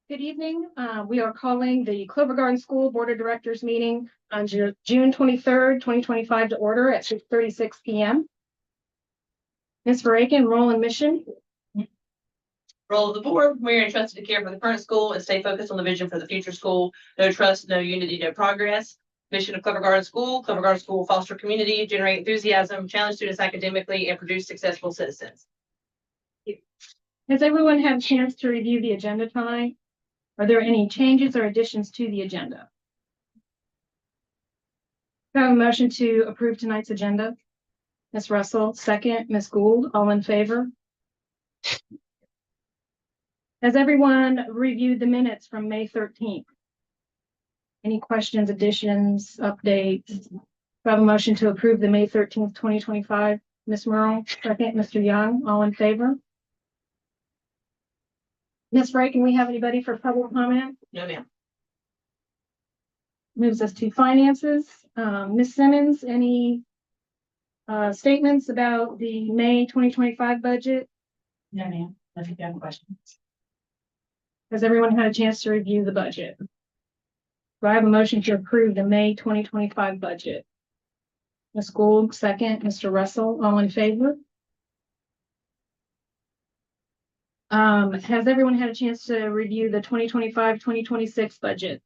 Good evening. We are calling the Clover Garden School Board of Directors meeting on June 23rd, 2025 to order at 6:36 p.m. Ms. Verakin, role and mission. Role of the board, we are entrusted to care for the current school and stay focused on the vision for the future school. No trust, no unity, no progress. Mission of Clover Garden School will foster community, generate enthusiasm, challenge students academically, and produce successful citizens. Has everyone had a chance to review the agenda tonight? Are there any changes or additions to the agenda? Do I have a motion to approve tonight's agenda? Ms. Russell, second. Ms. Gould, all in favor? Has everyone reviewed the minutes from May 13th? Any questions, additions, updates? Do I have a motion to approve the May 13th, 2025? Ms. Merle, second. Mr. Young, all in favor? Ms. Wright, can we have anybody for public comment? No, ma'am. Moves us to finances. Ms. Simmons, any statements about the May 2025 budget? No, ma'am. I think I have questions. Has everyone had a chance to review the budget? Do I have a motion to approve the May 2025 budget? Ms. Gould, second. Mr. Russell, all in favor? Has everyone had a chance to review the 2025-2026 budget?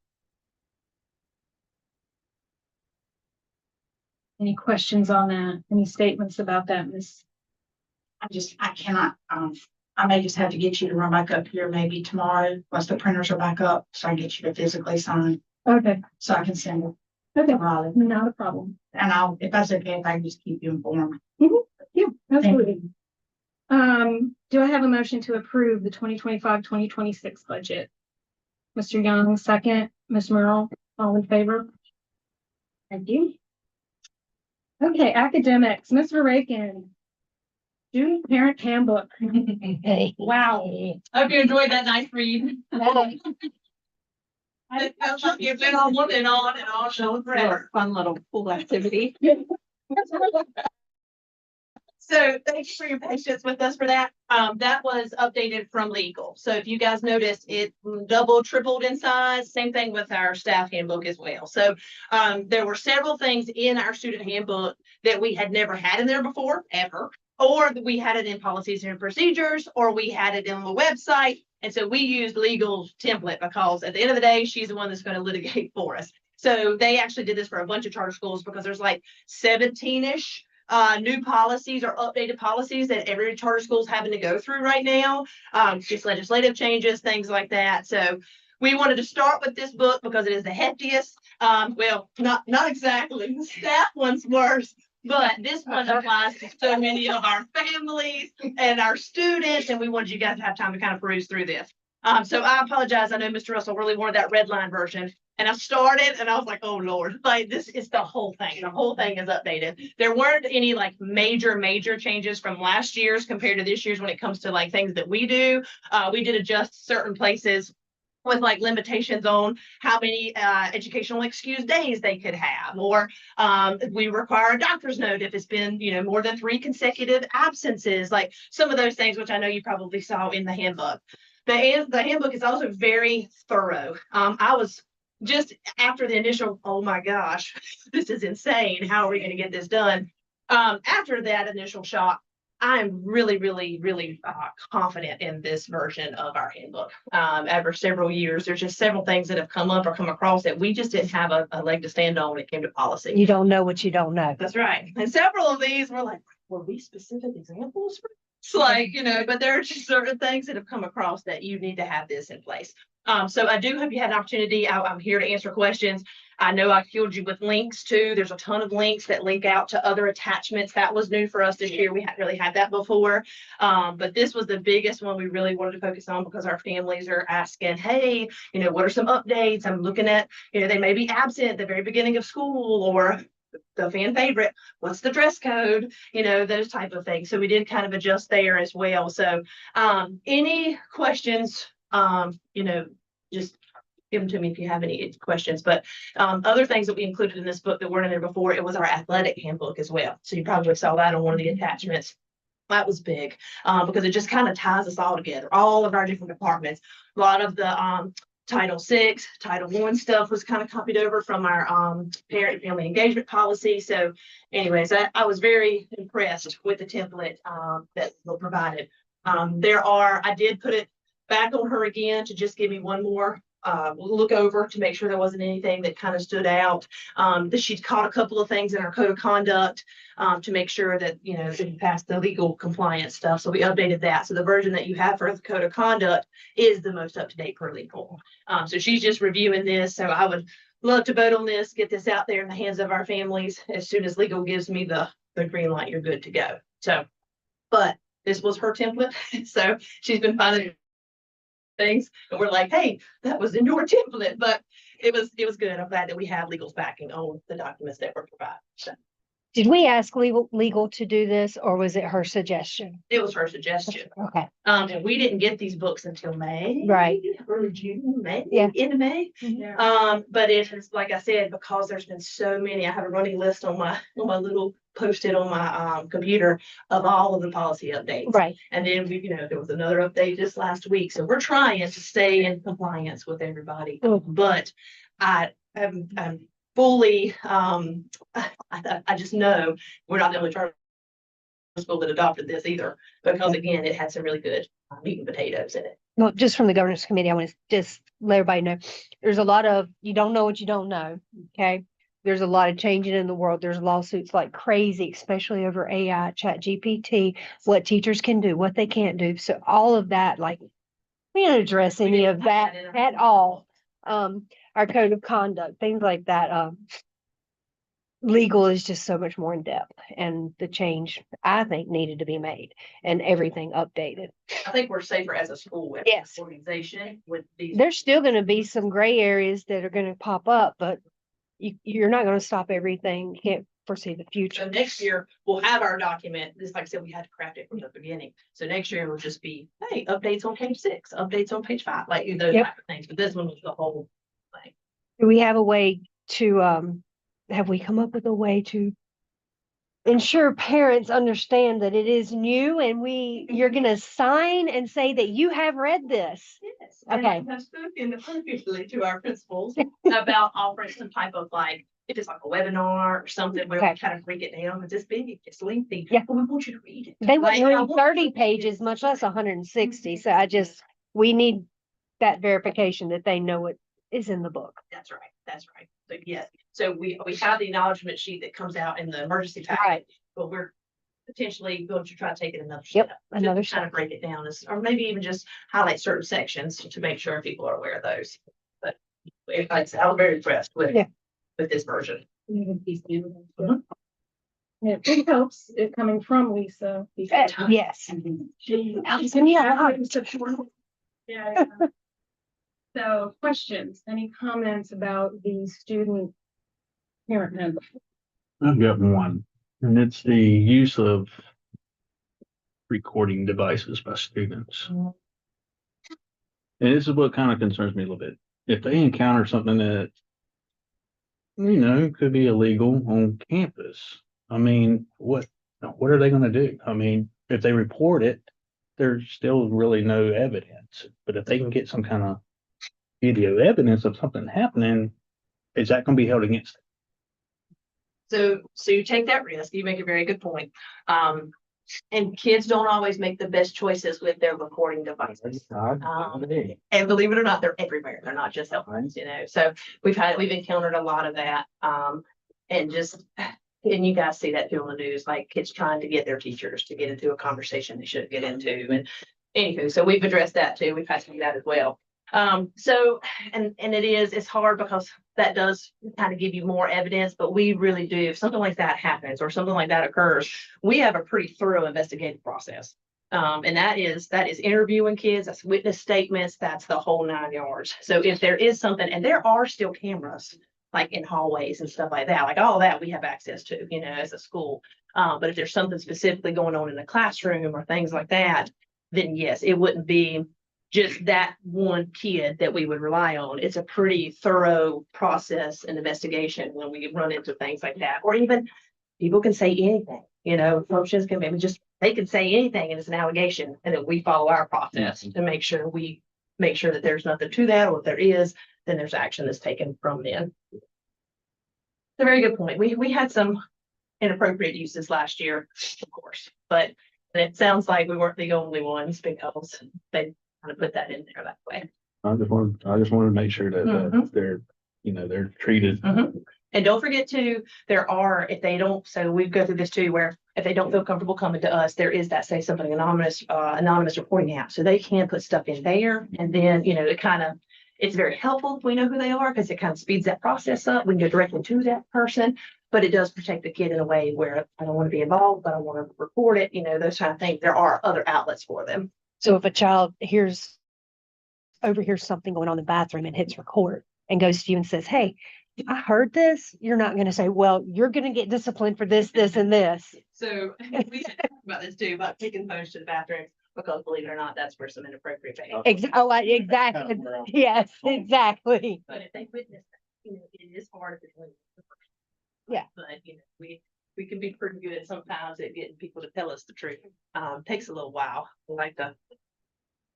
Any questions on that? Any statements about that, Ms.? I cannot, I may just have to get you to run back up here maybe tomorrow, once the printers are back up, so I can get you to physically sign, Okay, so I can send it okay, to Riley. not a problem. And if that's okay, if I can just keep you informed. Yeah, absolutely. Do I have a motion to approve the 2025-2026 budget? Mr. Young, second. Ms. Merle, all in favor? Thank you. Okay, academics, Ms. Verakin. Student Parent Handbook. Wow. Hope you enjoyed that nice read. You've been on and on showing forever. Fun little pool activity. So thanks for your patience with us for that. That was updated from legal. So if you guys noticed, it doubled, tripled in size. Same thing with our staff handbook as well. So there were several things in our student handbook that we had never had in there before, ever, or that we had it in policies and procedures, or we had it in the website. And so we used legal template because at the end of the day, she's the one that's going to litigate for us. So they actually did this for a bunch of charter schools because there's like 17-ish new policies or updated policies that every charter school is having to go through right now. Just legislative changes, things like that. So we wanted to start with this book because it is the heftiest. Well, not exactly. The staff one's worse, but this one applies to so many of our families and our students, and we wanted you guys to have time to kind of peruse through this. So I apologize. I know Mr. Russell really wanted that red line version. And I started and I was like, oh Lord, like this is the whole thing. The whole thing is updated. There weren't any like major changes from last year's compared to this year's when it comes to like things that we do. We did adjust certain places with like limitations on how many educational excuse days they could have, or we require a doctor's note if it's been, more than 3 consecutive absences, like some of those things, which I know you probably saw in the handbook. The handbook is also very thorough. I was just after the initial, oh my gosh, this is insane. How are we going to get this done? After that initial shock, I'm really confident in this version of our handbook. Over several years, there's just several things that have come up or come across that we just didn't have a leg to stand on when it came to policy. You don't know what you don't know. That's right. And several of these were like, were we specific examples? It's like, but there are just certain things that have come across that you need to have this in place. So I do hope you had an opportunity. I'm here to answer questions. I know I filled you with links too. There's a ton of links that link out to other attachments. That was new for us this year. We hadn't really had that before. But this was the biggest one we really wanted to focus on because our families are asking, hey, what are some updates? I'm looking at, they may be absent at the very beginning of school, or the fan favorite, what's the dress code, those type of things. So we did kind of adjust there as well. So any questions, just give them to me if you have any questions. But other things that we included in this book that weren't in there before, it was our athletic handbook as well. So you probably saw that on one of the attachments. That was big, because it just kind of ties us all together, all of our different departments. A lot of the Title VI, Title I stuff was kind of copied over from our parent and family engagement policy. So anyways, I was very impressed with the template that was provided. I did put it back on her again to just give me one more look over to make sure there wasn't anything that kind of stood out. That she'd caught a couple of things in our code of conduct to make sure that, you know, it passed the legal compliance stuff. So we updated that. So the version that you have for the code of conduct is the most up to date per legal. So she's just reviewing this. So I would love to vote on this, get this out there in the hands of our families. As soon as legal gives me the green light, you're good to go. So, but this was her template. So she's been finding things and we're like, hey, that was in your template, but it was good. I'm glad that we have legal's backing on the documents that were provided. So Did we ask legal to do this, or was it her suggestion? it was her suggestion. Okay, And we didn't get these books until May. Right. Early June, May, Yeah. end of May. Yeah. But it is, like I said, because there's been so many, I have a running list on my little post-it on my computer of all of the policy updates. right. And then we, there was another update just last week. So we're trying to stay in compliance with everybody. But I'm fully, I just know we're not the only charter school that adopted this either, because again, it had some really good meat and potatoes in it. Well, just from the governance committee, I want to just let everybody know, there's a lot of, you don't know what you don't know, okay? There's a lot of changing in the world. There's lawsuits like crazy, especially over AI, Chat GPT, what teachers can do, what they can't do. So all of that, like, we didn't address any of that at all. Our code of conduct, things like that. Legal is just so much more in depth, and the change, I think, needed to be made and everything updated. I think we're safer as a school with Yes. organization with these. There's still going to be some gray areas that are going to pop up, but you're not going to stop everything. You can't foresee the So future. next year, we'll have our document. Just like I said, we had to craft it from the beginning. So next year will just be, hey, updates on page 6, updates on page 5, like those Yep. type of things. But this one was the whole thing. Do we have a way to, have we come up with a way to ensure parents understand that it is new and you're going to sign and say that you have read this? Yes. Okay. And I've spoken previously to our principals about offering some type of like, if it's like a webinar or something where we Okay. kind of break it down. It's this big, it's lengthy. Yeah. But we want you to read it. They Like, wouldn't I read want 30 you to read pages, it. much less 160. So we need that verification that they know what is in the book. That's right. That's right. So yes, so we have the acknowledgement sheet that comes out in the emergency package, Right. but we're potentially going to try to take it another Yep, step. another Just kind step. of break it down or maybe even just highlight certain sections to make sure people are aware of those. But I'm very impressed with Yeah. with this version. Mhm. Yeah, it helps it coming from Lisa. Yes. She. Allison, yeah. Yeah. So questions, any comments about the student parent handbook? I've got one, and it's the use of recording devices by students. And this is what kind of concerns me a little bit. If they encounter something that, could be illegal on campus, I mean, what are they gonna do? I mean, if they report it, there's still really no evidence. But if they can get some kind of video evidence of something happening, is that gonna be held against them? So you take that risk. You make a very good point. And kids don't always make the best choices with their recording devices. And believe it or not, they're everywhere. They're not just cell phones, So we've encountered a lot of that. And you guys see that too on the news, like kids trying to get their teachers to get into a conversation they shouldn't get into. And anywho, so we've addressed that too. We've had to do that as well. So it's hard because that does kind of give you more evidence, but we really do, if something like that happens or something like that occurs, we have a pretty thorough investigative process. And that is interviewing kids, that's witness statements, that's the whole 9 yards. So if there is something, and there are still cameras like in hallways and stuff like that, like all that we have access to, as a school. But if there's something specifically going on in the classroom or things like that, then yes, it wouldn't be just that one kid that we would rely on. It's a pretty thorough process and investigation when we run into things like that, or even people can say anything, Motions can maybe just, they can say anything and it's an allegation, and then we follow our process to make sure that there's nothing to that, or if there is, then there's action that's taken from them. It's a very good point. We had some inappropriate uses last year, of course, but it sounds like we weren't the only ones because they kind of put that in there that way. I just wanted to make sure that Mhm. they're, they're treated. Mhm. And don't forget too, if they don't, so we go through this too, where if they don't feel comfortable coming to us, there is that say something anonymous reporting app. So they can put stuff in there, and then, it's very helpful if we know who they are, because it kind of speeds that process up. We can go directly to that person, but it does protect the kid in a way where I don't want to be involved, but I want to report it, those kind of things. There are other outlets for them. So if a child overhears something going on in the bathroom and hits record and goes to you and says, hey, I heard this, you're not going to say, well, you're going to get disciplined for this, this, and this. So we talked about this too, about taking phones to the bathroom, because believe it or not, that's where some inappropriate behavior. Exactly. Yes, exactly. But if they witness that, it is hard if it's only the person. Yeah. But, we can be pretty good sometimes at getting people to tell us the truth. Takes a little while. We like to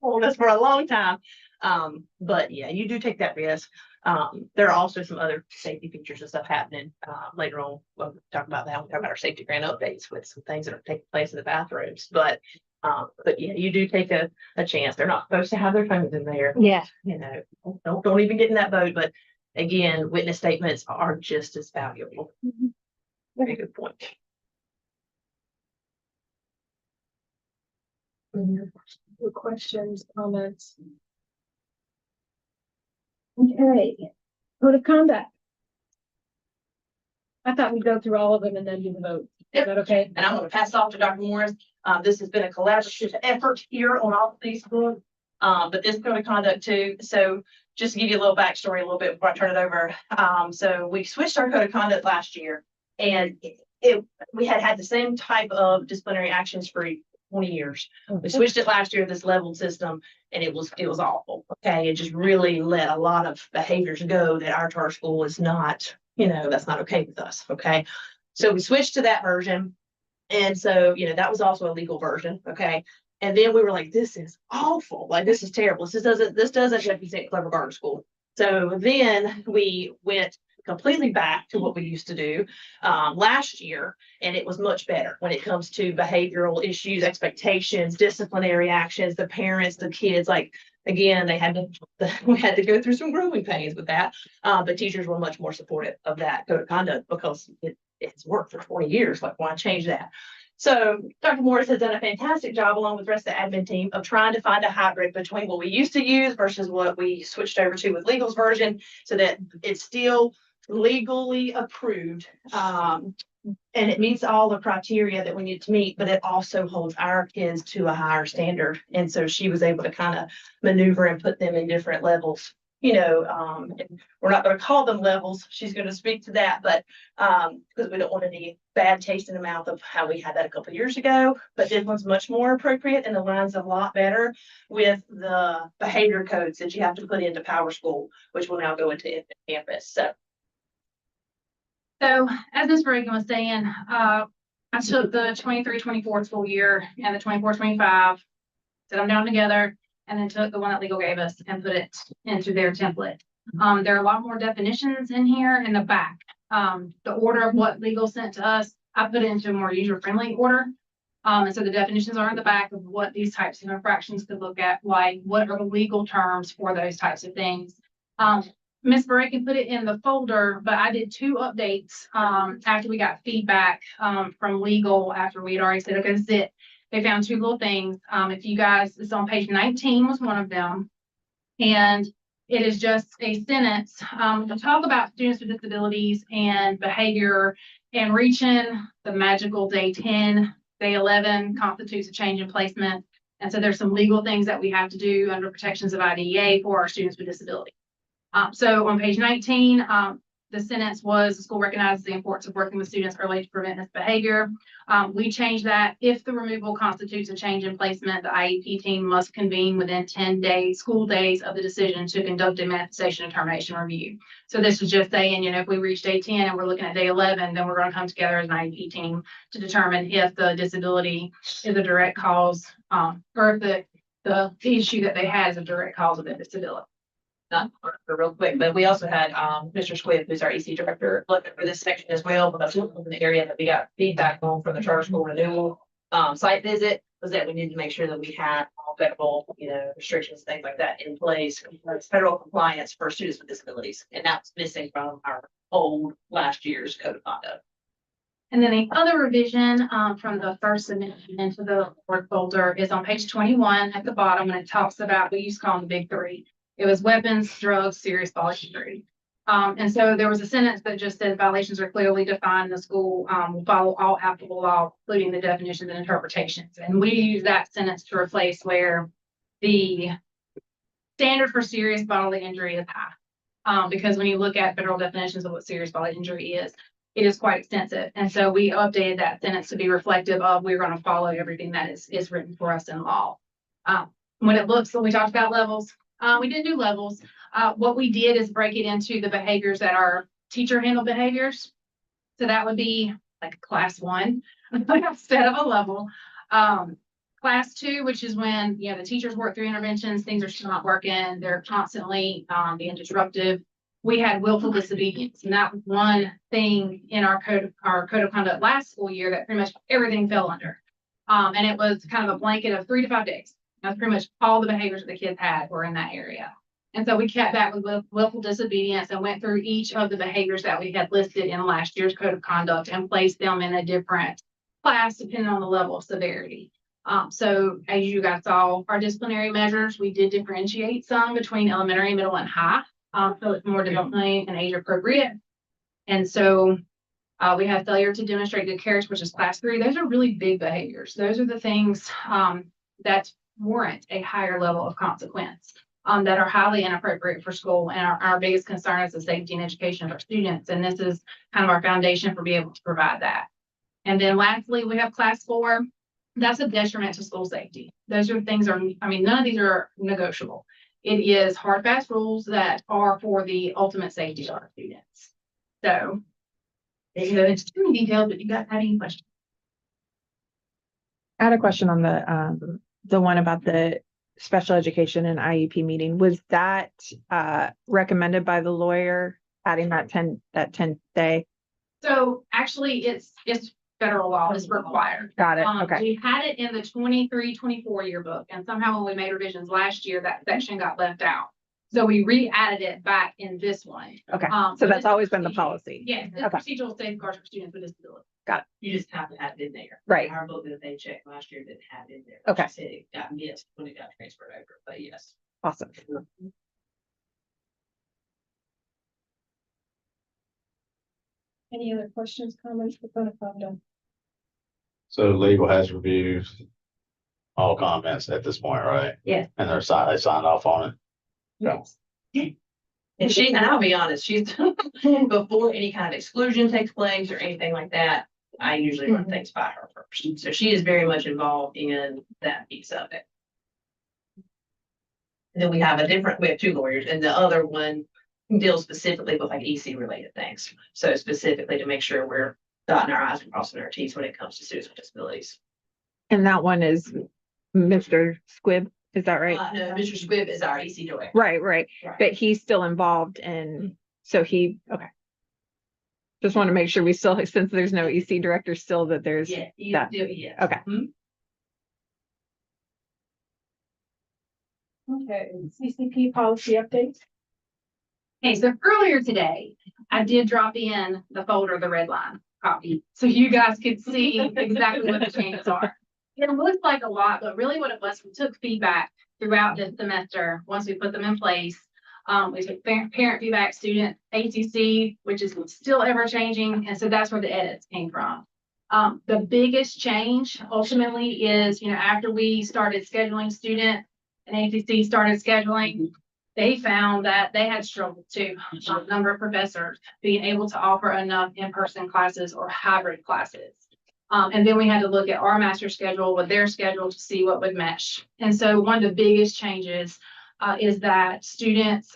hold us for a long time. But yeah, you do take that risk. There are also some other safety features and stuff happening, later on. We'll talk about that. We'll talk about our safety grant updates with some things that are taking place in the bathrooms. But yeah, you do take a chance. They're not supposed to have their phones in there. Yeah. Don't even get in that boat. But again, witness statements are just as valuable. Very good point. Good questions, comments? Okay, code of conduct. I thought we'd go through all of them and then do the vote. Is that okay? And I'm going to pass it off to Dr. Morris. This has been a collaborative effort here on all of these books, but this code of conduct too. So just to give you a little backstory a little bit before I turn it over. So we switched our code of conduct last year, and we had the same type of disciplinary actions for 20 years. We switched it last year, this leveled system, and it was awful. Okay. It just really let a lot of behaviors go that our charter school is not, that's not okay with us. Okay. So we switched to that version. And so, that was also a legal version. Okay. And then we were like, this is awful. Like, this is terrible. This doesn't represent Clever Garden School. So then we went completely back to what we used to do last year, and it was much better when it comes to behavioral issues, expectations, disciplinary actions, the parents, the kids. Like, again, we had to go through some growing pains with that, but teachers were much more supportive of that code of conduct because it's worked for 20 years. Like, why change that? So Dr. Morris has done a fantastic job, along with the rest of the admin team, of trying to find a hybrid between what we used to use versus what we switched over to with legal's version, so that it's still legally approved, and it meets all the criteria that we need to meet, but it also holds our kids to a higher standard. And so she was able to kind of maneuver and put them in different levels. And we're not going to call them levels. She's going to speak to that, but because we don't want any bad taste in the mouth of how we had that a couple of years ago. But this one's much more appropriate and aligns a lot better with the behavior codes that you have to put into Power School, which will now go into campus. So as Ms. Reagan was saying, I took the 23-24 school year and the 24-25, set them down together, and then took the one that legal gave us and put it into their template. There are a lot more definitions in here in the back. The order of what legal sent to us, I put it into a more user-friendly order. And so the definitions are in the back of what these types of infractions could look at, like what are the legal terms for those types of things. Ms. Reagan put it in the folder, but I did 2 updates after we got feedback from legal, after we had already said, okay, this is it. They found 2 little things. If you guys, it's on page 19 was one of them. And it is just a sentence to talk about students with disabilities and behavior, and reaching the magical day 10, day 11 constitutes a change in placement. And so there's some legal things that we have to do under protections of IDEA for our students with disabilities. So on page 19, the sentence was, the school recognizes the importance of working with students early to prevent misbehavior. We changed that. If the removal constitutes a change in placement, the IEP team must convene within 10 days, school days of the decision to conduct a manifestation and termination review. So this is just saying, if we reach day 10 and we're looking at day 11, then we're going to come together as an IEP team to determine if the disability is a direct cause, or if the issue that they had is a direct cause of the disability. Not for real quick, but we also had Mr. Squibb, who's our EC director, looking for this section as well, because in the area that we got feedback on from the charter school renewal site visit was that we needed to make sure that we had all federal, restrictions, things like that in place, federal compliance for students with disabilities, and that's missing from our old last year's code of conduct. And then the other revision from the first submission into the work folder is on page 21 at the bottom, and it talks about, we used to call them the big three. It was weapons, drugs, serious bodily injury. And so there was a sentence that just said violations are clearly defined. The school will follow all applicable law, including the definitions and interpretations. And we use that sentence to replace where the standard for serious bodily injury is high. Because when you look at federal definitions of what serious bodily injury is, it is quite extensive. And so we updated that sentence to be reflective of, we're going to follow everything that is written for us in law. When we talked about levels, we didn't do levels. What we did is break it into the behaviors that are teacher handled behaviors. So that would be like class 1 instead of a level. Class 2, which is when, the teachers work through interventions, things are still not working. They're constantly being disruptive. We had willful disobedience, and that was one thing in our code of conduct last school year that pretty much everything fell under. And it was kind of a blanket of 3 to 5 days. That's pretty much all the behaviors that the kids had were in that area. And so we kept that with willful disobedience and went through each of the behaviors that we had listed in last year's code of conduct and placed them in a different class depending on the level of severity. So as you guys saw, our disciplinary measures, we did differentiate some between elementary, middle, and high. So it's more developmentally and age appropriate. And so we have failure to demonstrate good character, which is class 3. Those are really big behaviors. Those are the things that warrant a higher level of consequence, that are highly inappropriate for school. And our biggest concern is the safety and education of our students. And this is kind of our foundation for being able to provide that. And then lastly, we have class 4. That's a detriment to school safety. Those are things none of these are negotiable. It is hard, fast rules that are for the ultimate safety of our students. So, it's too many details, but you guys have any questions? I had a question on the one about the special education and IEP meeting. Was that recommended by the lawyer, adding that 10th day? So actually it's federal law, is required. Got it. Okay. We had it in the 23-24 yearbook, and somehow when we made revisions last year, that section got left out. So we re-added it back in this one. Okay. So So that's always been the policy. Yes, the Okay. procedural safeguards for students with disabilities. You just have to have it in there. Right. Our book that they checked last year didn't have it in there. Okay. She said it got missed when it got transferred over, but yes. Awesome. Any other questions, comments for code of conduct? So legal has reviewed all comments at this point, right? Yeah. And they signed off on it. Yes. And I'll be honest, she's, before any kind of exclusion takes place or anything like that, I usually run things by her first. So she is very much involved in that piece of it. And then we have 2 lawyers, and the other one deals specifically with like EC related things. So specifically to make sure we're dotting our I's and crossing our T's when it comes to students with disabilities. And that one is Mr. Squibb. Is that right? No, Mr. Squibb is our EC director. Right. Right. But he's still involved in, okay. Just want to make sure we still, since there's no EC director still, that there's. Yeah, that. yes. Okay. Okay, CCP policy updates. Okay, so earlier today, I did drop in the folder, the red line copy, so you guys could see exactly what the changes are. It looks like a lot, but really what it was, we took feedback throughout this semester. Once we put them in place, we took parent feedback, student ACC, which is still ever changing. And so that's where the edits came from. The biggest change ultimately is, after we started scheduling student and ACC started scheduling, they found that they had struggled too, a number of professors being able to offer enough in-person classes or hybrid classes. And then we had to look at our master schedule with their schedule to see what would mesh. And so one of the biggest changes is that students,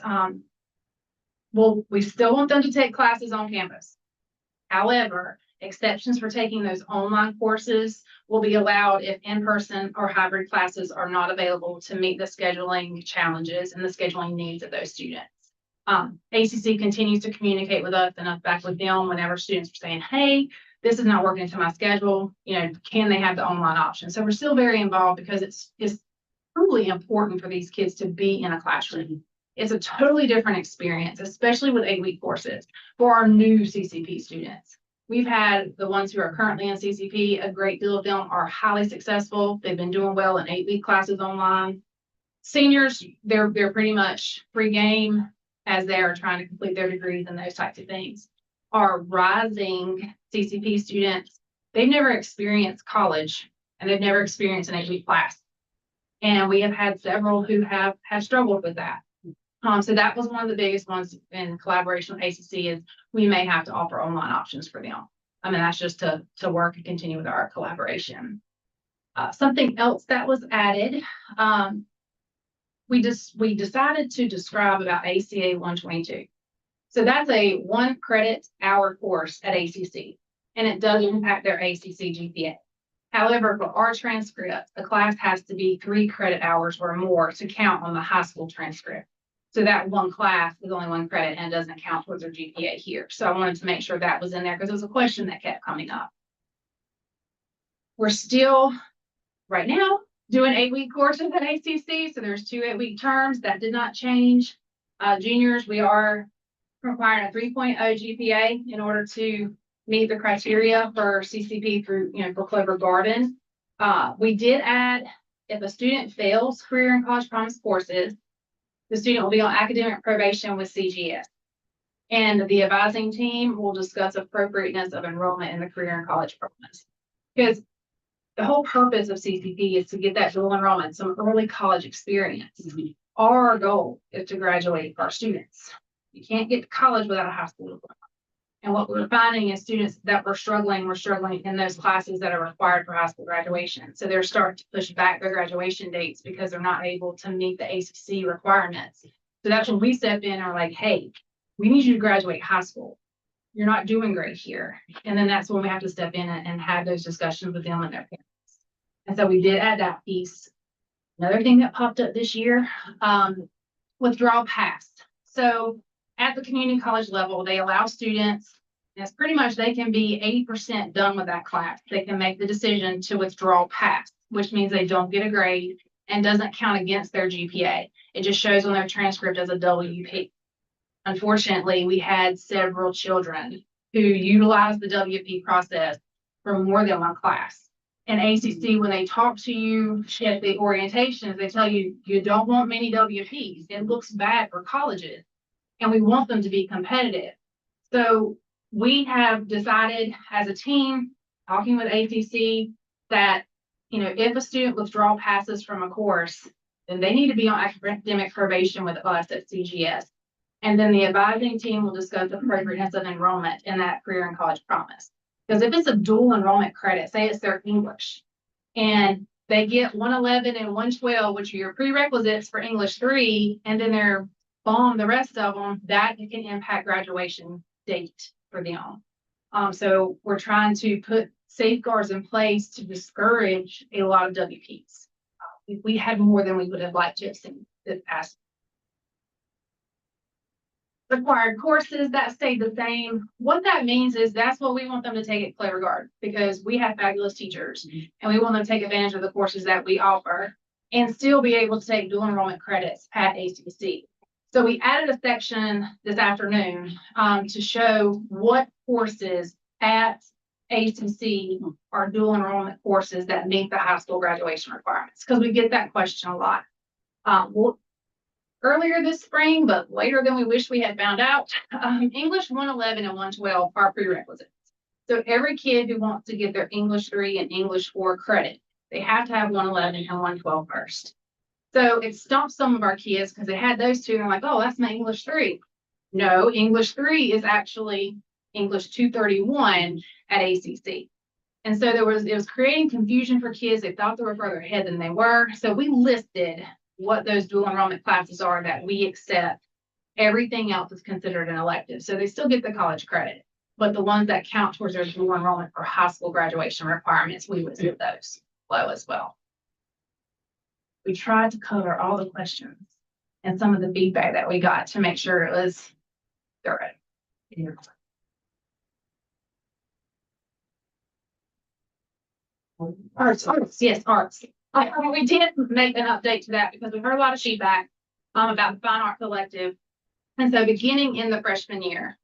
well, we still want them to take classes on campus. However, exceptions for taking those online courses will be allowed if in-person or hybrid classes are not available to meet the scheduling challenges and the scheduling needs of those students. ACC continues to communicate with us and us back with them whenever students are saying, hey, this is not working into my schedule, you know, can they have the online option? So we're still very involved because it's truly important for these kids to be in a classroom. It's a totally different experience, especially with 8-week courses for our new CCP students. We've had the ones who are currently in CCP, a great deal of them are highly successful. They've been doing well in 8-week classes online. Seniors, they're pretty much free game as they are trying to complete their degrees and those types of things. Our rising CCP students, they've never experienced college and they've never experienced an 8-week class. And we have had several who have struggled with that. So that was one of the biggest ones in collaboration with ACC is we may have to offer online options for them. I mean, that's just to work and continue with our collaboration. Something else that was added, we decided to describe about ACA 122. So that's a 1 credit hour course at ACC, and it does impact their ACC GPA. However, for our transcript, the class has to be 3 credit hours or more to count on the high school transcript. So that one class is only 1 credit and doesn't count towards their GPA here. So I wanted to make sure that was in there because it was a question that kept coming up. We're still right now doing 8-week courses at ACC. So there's 2 8-week terms that did not change. Juniors, we are requiring a 3.0 GPA in order to meet the criteria for CCP through, for Clover Garden. We did add, if a student fails career and college promise courses, the student will be on academic probation with CGS. And the advising team will discuss appropriateness of enrollment in the career and college promise. Because the whole purpose of CCP is to get that dual enrollment, some early college experience. Our goal is to graduate our students. You can't get to college without a high school diploma. And what we're finding is students that we're struggling in those classes that are required for high school graduation. So they're starting to push back their graduation dates because they're not able to meet the ACC requirements. So that's when we step in and are like, hey, we need you to graduate high school. You're not doing great here. And then that's when we have to step in and have those discussions with them and their parents. And so we did add that piece. Another thing that popped up this year, withdrawal pass. So at the community college level, they allow students, and it's pretty much they can be 80% done with that class. They can make the decision to withdraw pass, which means they don't get a grade and doesn't count against their GPA. It just shows on their transcript as a WP. Unfortunately, we had several children who utilized the WP process for more than 1 class. And ACC, when they talk to you at the orientations, they tell you, you don't want many WPs. It looks bad for colleges. And we want them to be competitive. So we have decided as a team, talking with ACC, that, if a student withdrawal passes from a course, then they need to be on academic probation with us at CGS. And then the advising team will discuss the appropriateness of enrollment in that career and college promise. Because if it's a dual enrollment credit, say it's their English, and they get 111 and 112, which are your prerequisites for English 3, and then they're bomb the rest of them, that can impact graduation date for them. So we're trying to put safeguards in place to discourage a lot of WPs. We had more than we would have liked to have seen this past. Required courses that stayed the same. What that means is that's what we want them to take at Clover Garden, because we have fabulous teachers and we want them to take advantage of the courses that we offer and still be able to take dual enrollment credits at ACC. So we added a section this afternoon to show what courses at ACC are dual enrollment courses that meet the high school graduation requirements, because we get that question a lot. Earlier this spring, but later than we wish we had found out, English 111 and 112 are prerequisites. So every kid who wants to get their English 3 and English 4 credit, they have to have 111 and 112 first. So it stopped some of our kids because they had those two and they're like, oh, that's my English 3. No, English 3 is actually English 231 at ACC. And so it was creating confusion for kids. They thought they were further ahead than they were. So we listed what those dual enrollment classes are that we accept. Everything else is considered an elective. So they still get the college credit. But the ones that count towards their dual enrollment for high school graduation requirements, we listed those below as well. We tried to cover all the questions and some of the feedback that we got to make sure it was thorough. Arts, yes, arts. We did make an update to that because we heard a lot of feedback about the fine arts elective. And so beginning in the freshman year,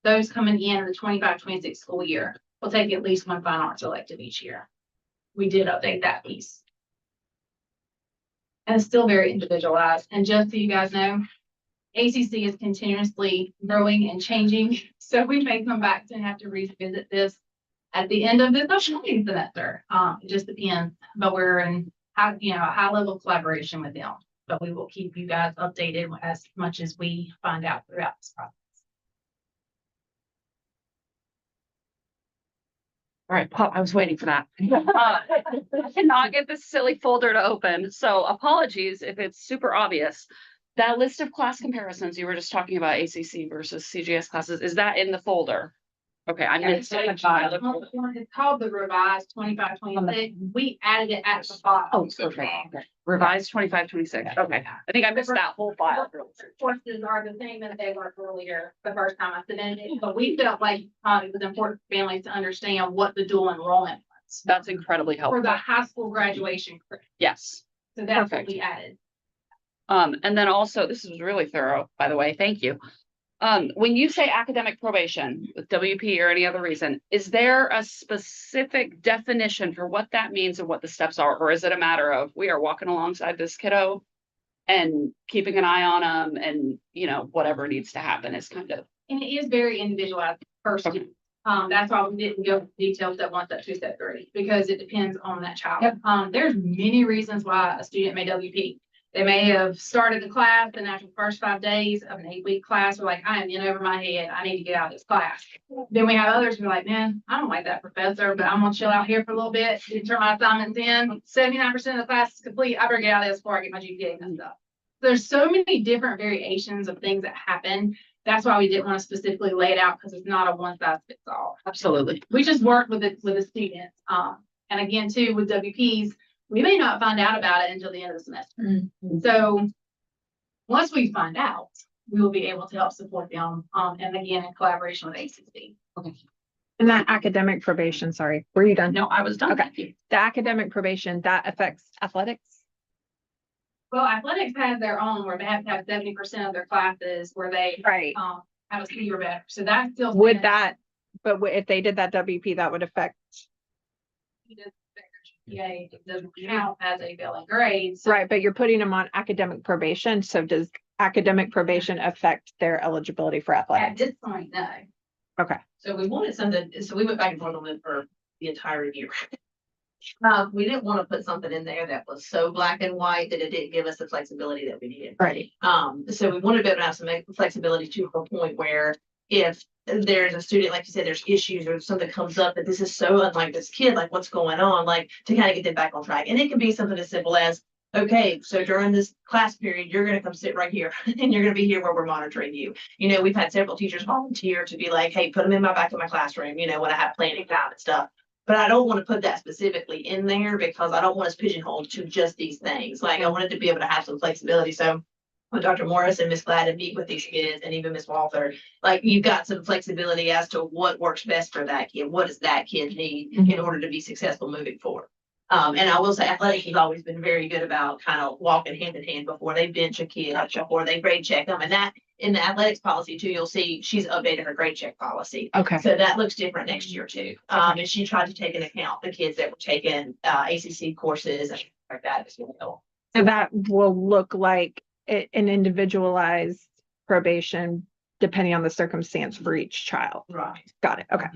those coming in the 25-26 school year will take at least one fine arts elective each year. We did update that piece. And it's still very individualized. And just so you guys know, ACC is continuously growing and changing. So we may come back to have to revisit this at the end of the special meeting semester. It just depends, but we're in high, a high level of collaboration with them. But we will keep you guys updated as much as we find out throughout this process. All right, Paul, I was waiting for that. I cannot get this silly folder to open, so apologies if it's super obvious. That list of class comparisons you were just talking about, ACC versus CGS classes, is that in the folder? Okay, I'm gonna take a file. It's called the revised 25-26. We added it at the bottom. Oh, okay. Revised 25-26. Okay, I think I missed that whole file. Courses are the same as they were earlier, the first time I submitted it, but we felt like it was important for families to understand what the dual enrollment was. That's incredibly For helpful. the high school graduation. Yes. So that's what Perfect. we added. And then also, this is really thorough, by the way, thank you. When you say academic probation with WP or any other reason, is there a specific definition for what that means and what the steps are? Or is it a matter of we are walking alongside this kiddo and keeping an eye on them and, whatever needs to happen is kind of. And it is very individualized person. Okay. That's why we didn't go into details that 1, step 2, step 3, because it depends on that child. There's many reasons why a student may WP. They may have started the class and after the first 5 days of an 8-week class, we're like, I am in over my head. I need to get out of this class. Then we have others who are like, man, I don't like that professor, but I'm gonna chill out here for a little bit, turn my assignments in. 79% of the class is complete. I better get out of this before I get my GPA messed up. There's so many different variations of things that happen. That's why we didn't want to specifically lay it out because it's not a one size fits all. Absolutely. We just worked with the students. And again, too, with WPs, we may not find out about it until the end of the semester. So once we find out, we will be able to help support them. And again, in collaboration with ACC. Okay. And that academic probation, sorry, were you done? No, I was done. Okay. Thank you. The academic probation, that affects athletics? Well, athletics has their own where they have to have 70% of their classes where they Right. have a C or better. So that's still. Would that, but if they did that WP, that would affect, GPA, it doesn't count as a failing grade. So right, but you're putting them on academic probation, so does academic probation affect their eligibility for at athletics? this point, no. Okay, So we wanted something, so we went back and forth on it for the entire year. We didn't want to put something in there that was so black and white that it didn't give us the flexibility that we needed. right. So we wanted to be able to have some flexibility to a point where if there's a student, like you said, there's issues or something comes up that this is so unlike this kid, like what's going on, like to kind of get them back on track. And it can be something as simple as, okay, so during this class period, you're going to come sit right here and you're going to be here where we're monitoring you. We've had several teachers volunteer to be like, hey, put them in my back of my classroom, when I have planning time and stuff. But I don't want to put that specifically in there because I don't want us pigeonholed to just these things. Like I wanted to be able to have some flexibility. So when Dr. Morris and Miss Glad meet with these kids and even Miss Walther, like you've got some flexibility as to what works best for that kid. What does that kid need in order to be successful moving forward? And I will say athletics has always been very good about kind of walking hand in hand before they bench a kid, before they grade check them. And that in the athletics policy too, you'll see she's updated her grade check policy. Okay, So that looks different next year too. And she tried to take into account the kids that were taking ACC courses and like that as well. so that will look like an individualized probation depending on the circumstance for each child. Right. Got it, okay.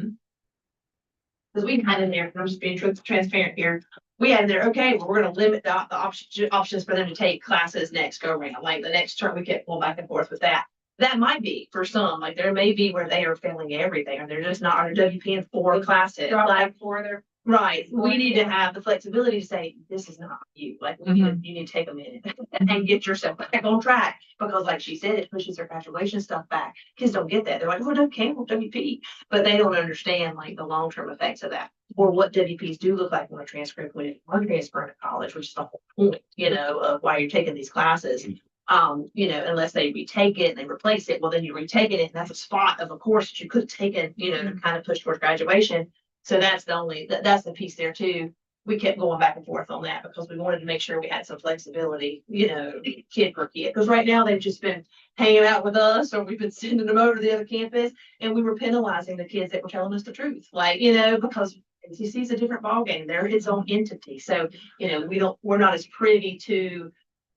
because we had in there, and I'm just being transparent here. We had in there, okay, well, we're gonna limit the options for them to take classes next go around, like the next term, we kept going back and forth with that. That might be for some, like there may be where they are failing everything, or they're just not under WP in 4 classes, Drop like. back for their Right, we need to have the flexibility to say, this is not you, like, you need to take a minute and get yourself back on track. Because like she said, it pushes their graduation stuff back. Kids don't get that, they're like, oh, no, cancel WP, but they don't understand like the long-term effects of that. Or what WPs do look like when a transcript, when you are transferring to college, which is the whole point, of why you're taking these classes. Unless they retake it and they replace it, well, then you're retaking it, and that's a spot of a course that you could have taken, to kind of push towards graduation. So that's that's the piece there too. We kept going back and forth on that because we wanted to make sure we had some flexibility, kid per kid. Because right now they've just been hanging out with us, or we've been sending them over to the other campus, and we were penalizing the kids that were telling us the truth. Like, because NCC is a different ballgame. They're its own entity. So, we're not as privy to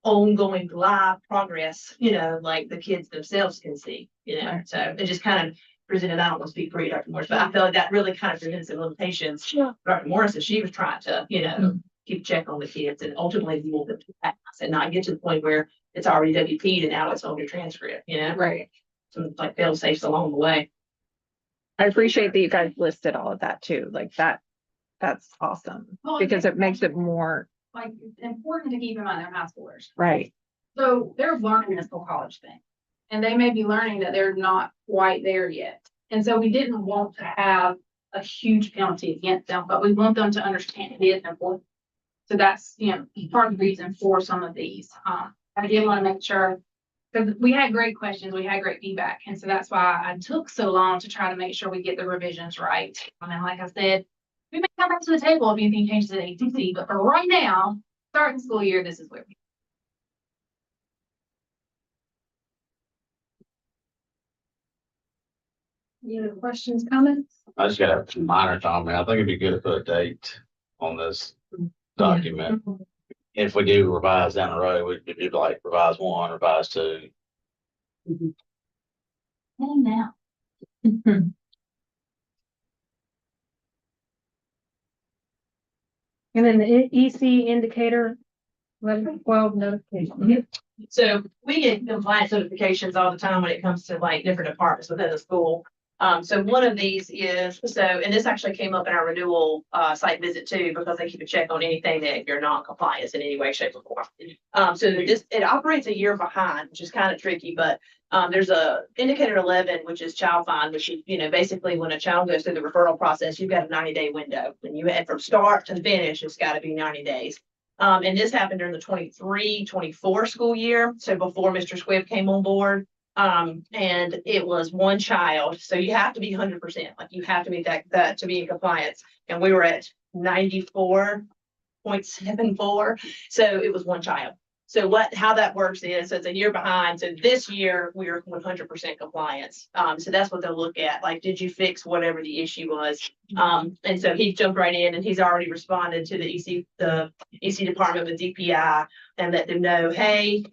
ongoing live progress, like the kids themselves can see, Right. So it just kind of presented, I don't want to speak for you, Dr. Morris, but I feel like that really kind of presented some limitations. Yeah. Dr. Morris, said she was trying to, keep check on the kids and ultimately move them to pass and not get to the point where it's already WP'd and now it's on your transcript, Right. So like fail safes along the way. I appreciate that you guys listed all of that too, like that's awesome, Well, because it makes it more, like, it's important to keep in mind they're high schoolers. right, So they're learning this whole college thing. And they may be learning that they're not quite there yet. And so we didn't want to have a huge penalty against them, but we want them to understand it is important. So that's, part of the reason for some of these. I did want to make sure, because we had great questions, we had great feedback. And so that's why I took so long to try to make sure we get the revisions right. And then, like I said, we may come back to the table if anything changes at ATC, but for right now, starting the school year, this is where we. Any other questions, comments? I just got a minor comment. I think it'd be good to put a date on this document. If we do revise down the road, we'd be like revise 1, revise 2. And now. And then the EC indicator, 11-12 notification. So we get compliance notifications all the time when it comes to like different departments within the school. So one of these is, and this actually came up in our renewal site visit too, because they keep a check on anything that if you're non-compliant in any way, shape or form. So it operates a year behind, which is kind of tricky, but there's a indicator 11, which is child find, which is, basically when a child goes through the referral process, you've got a 90-day window, and you had from start to finish, it's got to be 90 days. And this happened during the 23-24 school year. So before Mr. Swift came on board. And it was one child. So you have to be 100%, like you have to be that to be in compliance. And we were at 94.74. So it was one child. So how that works is, so it's a year behind. So this year we are 100% compliance. So that's what they'll look at. Like, did you fix whatever the issue was? And so he jumped right in and he's already responded to the EC department with DPI and let them know, hey,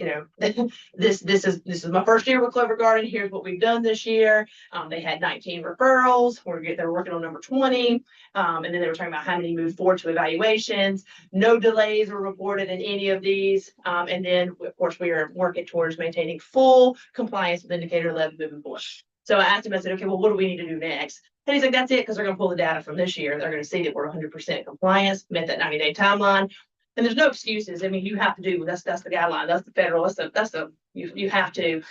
this is my first year with Clover Garden. Here's what we've done this year. They had 19 referrals. They're working on number 20. And then they were talking about how many moved forward to evaluations. No delays were reported in any of these. And then, of course, we are working towards maintaining full compliance with indicator 11 moving forward. So I asked him, I said, okay, well, what do we need to do next? And he's like, that's it, because they're going to pull the data from this year. They're going to see that we're 100% compliance, met that 90-day timeline. And there's no excuses. I mean, you have to do, that's the guideline. That's the federal, you have to,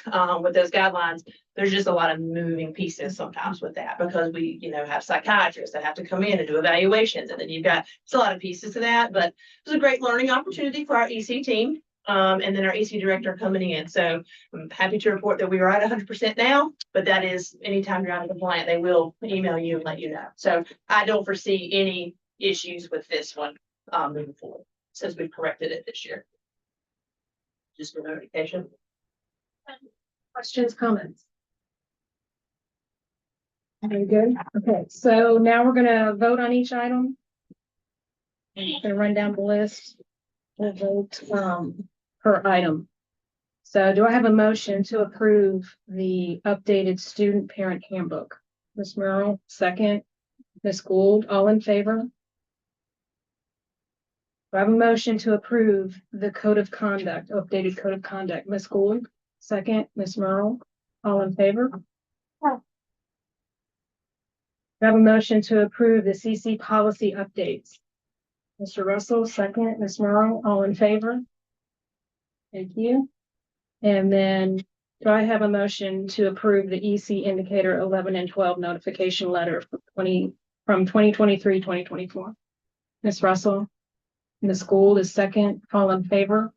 with those guidelines, there's just a lot of moving pieces sometimes with that, because we, have psychiatrists that have to come in and do evaluations. And then it's a lot of pieces to that, but it was a great learning opportunity for our EC team. And then our EC director coming in. So I'm happy to report that we are at 100% now, but that is anytime you're out of compliant, they will email you and let you know. So I don't foresee any issues with this one moving forward, since we've corrected it this year. Just for notification. Questions, comments? Very good. Okay, so now we're gonna vote on each item. I'm gonna run down the list. We'll vote per item. So do I have a motion to approve the updated student parent handbook? Ms. Merrill, second. Ms. Gould, all in favor? Do I have a motion to approve the code of conduct, updated code of conduct? Ms. Gould, second, Ms. Merle, all in favor? Do I have a motion to approve the CC policy updates? Mr. Russell, second, Ms. Merle, all in favor? Thank you. And then do I have a motion to approve the EC indicator 11 and 12 notification letter from 2023, 2024? Ms. Russell, Ms. Gould is second, all in favor?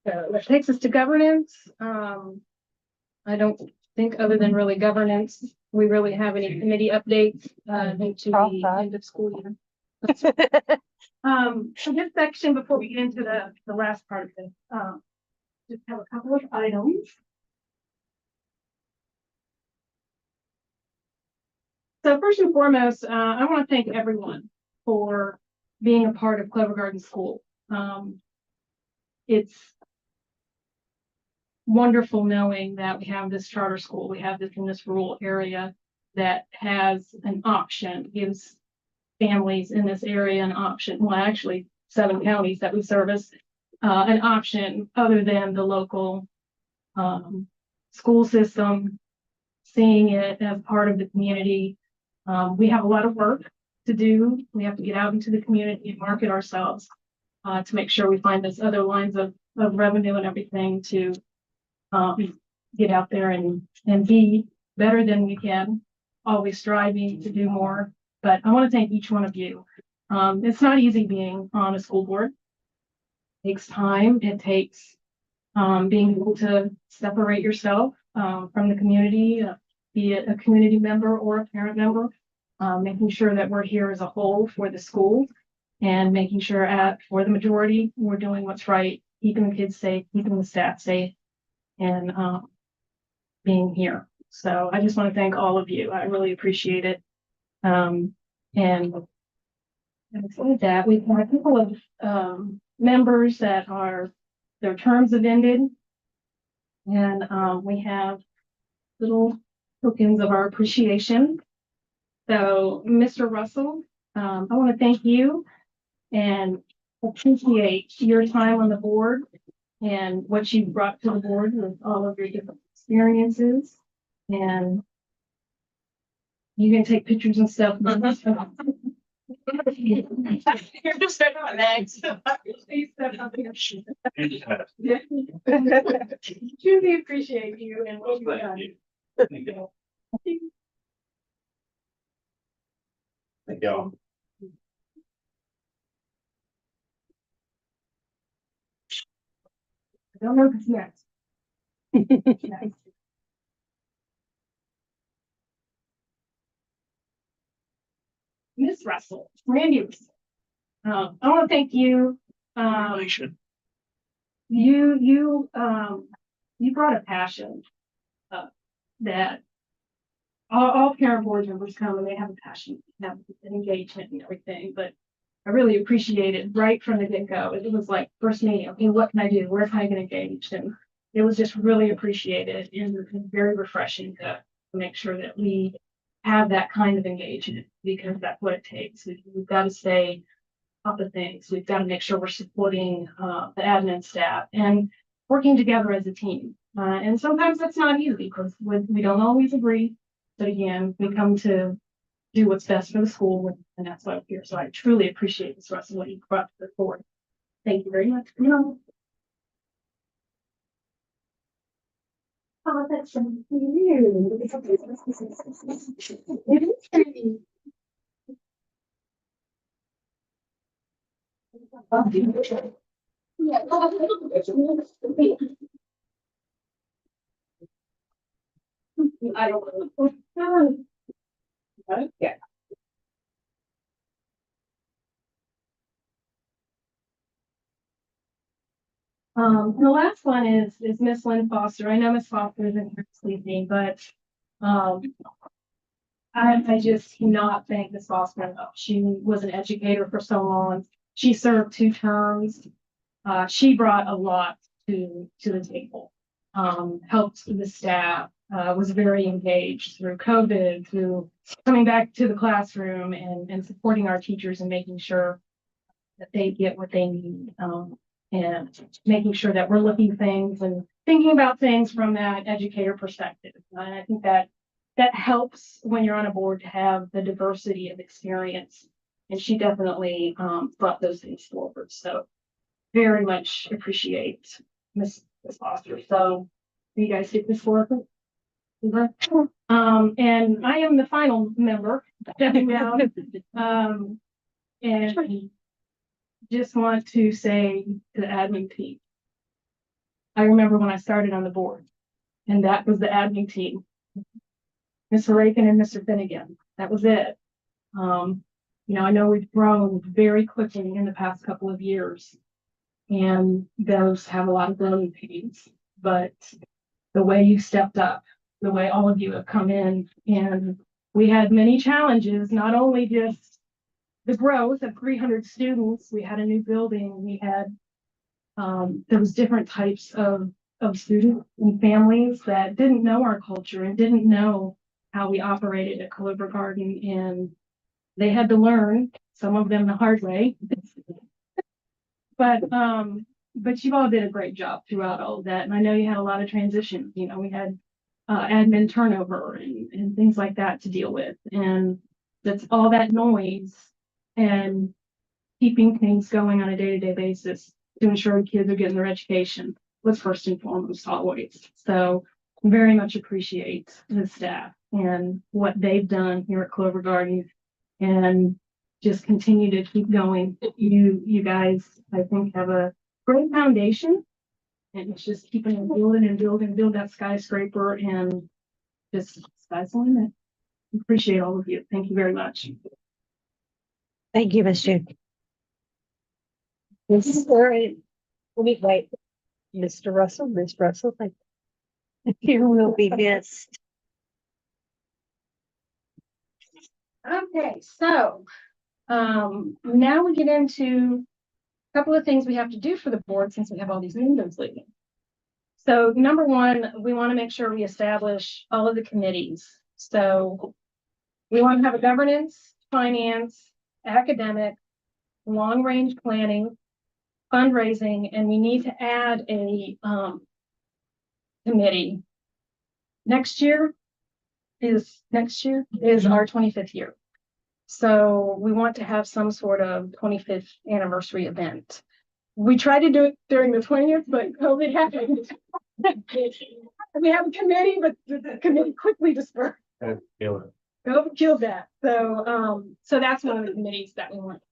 So that takes us to governance. I don't think other than really governance, we really have any committee updates, into the end of school year. So this section, before we get into the last part of this, just have a couple of items. So first and foremost, I want to thank everyone for being a part of Clover Garden School. It's wonderful knowing that we have this charter school, we have this in this rural area that has an option, gives families in this area an option, well, actually 7 counties that we service, an option other than the local school system, seeing it as part of the community. We have a lot of work to do. We have to get out into the community and market ourselves to make sure we find those other lines of revenue and everything to get out there and be better than we can, always striving to do more. But I want to thank each one of you. It's not easy being on a school board. It takes time. It takes being able to separate yourself from the community, be it a community member or a parent member, making sure that we're here as a whole for the school and making sure for the majority, we're doing what's right, keeping the kids safe, keeping the staff safe, and being here. So I just want to thank all of you. I really appreciate it. And with that, we've had a couple of members that their terms have ended. And we have little tokens of our appreciation. So Mr. Russell, I want to thank you and appreciate your time on the board and what you brought to the board with all of your different experiences. And you can take pictures and stuff. You're just stepping on next. Please step up here. Truly appreciate you and what you've done. Thank y'all. I don't know what's next. Next. Miss Russell, Randy Russell. I want to thank you. You brought a passion that all parent board members come and they have a passion, have an engagement and everything, but I really appreciate it right from the get-go. It was like first meeting, okay, what can I do? Where can I get engaged? And it was just really appreciated and very refreshing to make sure that we have that kind of engagement because that's what it takes. We've got to stay up of things. We've got to make sure we're supporting the admin staff and working together as a team. And sometimes that's not easy because we don't always agree. But again, we come to do what's best for the school, and that's why I'm here. So I truly appreciate this, Russell, what you brought to the board. Thank you very much. Oh, that's so cute. It is pretty. Yeah. I don't know. Yeah. The last one is Miss Lynn Foster. I know Miss Foster isn't here sleeping, but I just cannot thank Miss Foster enough. She was an educator for so long. She served 2 terms. She brought a lot to the table. helped the staff, was very engaged through COVID, through coming back to the classroom and supporting our teachers and making sure that they get what they need, and making sure that we're looking things and thinking about things from that educator perspective. And I think that helps when you're on a board to have the diversity of experience. And she definitely brought those things forward. So very much appreciate Miss Foster. So you guys get this forward. And I am the final member stepping down. And just want to say to the admin team, I remember when I started on the board, and that was the admin team. Mr. Rakin and Mr. Finnegan, that was it. I know we've grown very quickly in the past couple of years, and those have a lot of growing pains, but the way you stepped up, the way all of you have come in, and we had many challenges, not only just the growth of 300 students, we had a new building, we had, there was different types of students and families that didn't know our culture and didn't know how we operated at Clover Garden, and they had to learn, some of them the hard way. But you all did a great job throughout all of that. And I know you had a lot of transitions. We had admin turnover and things like that to deal with. And that's all that noise and keeping things going on a day-to-day basis to ensure kids are getting their education was first and foremost always. So very much appreciate the staff and what they've done here at Clover Garden, and just continue to keep going. You guys, I think, have a great foundation, and it's just keeping on building and build that skyscraper, and just sky's the limit. Appreciate all of you. Thank you very much. Thank you, Ms. June. Wait, Mr. Russell, Ms. Russell, thank you. You will be missed. Okay, so now we get into a couple of things we have to do for the board since we have all these members leaving. So number one, we want to make sure we establish all of the committees. So we want to have a governance, finance, academic, long-range planning, fundraising, and we need to add a committee. Next year is our 25th year. So we want to have some sort of 25th anniversary event. We tried to do it during the 20th, but COVID happened. We have a committee, but the committee quickly dispersed. COVID killed that. So that's one of the committees that we want.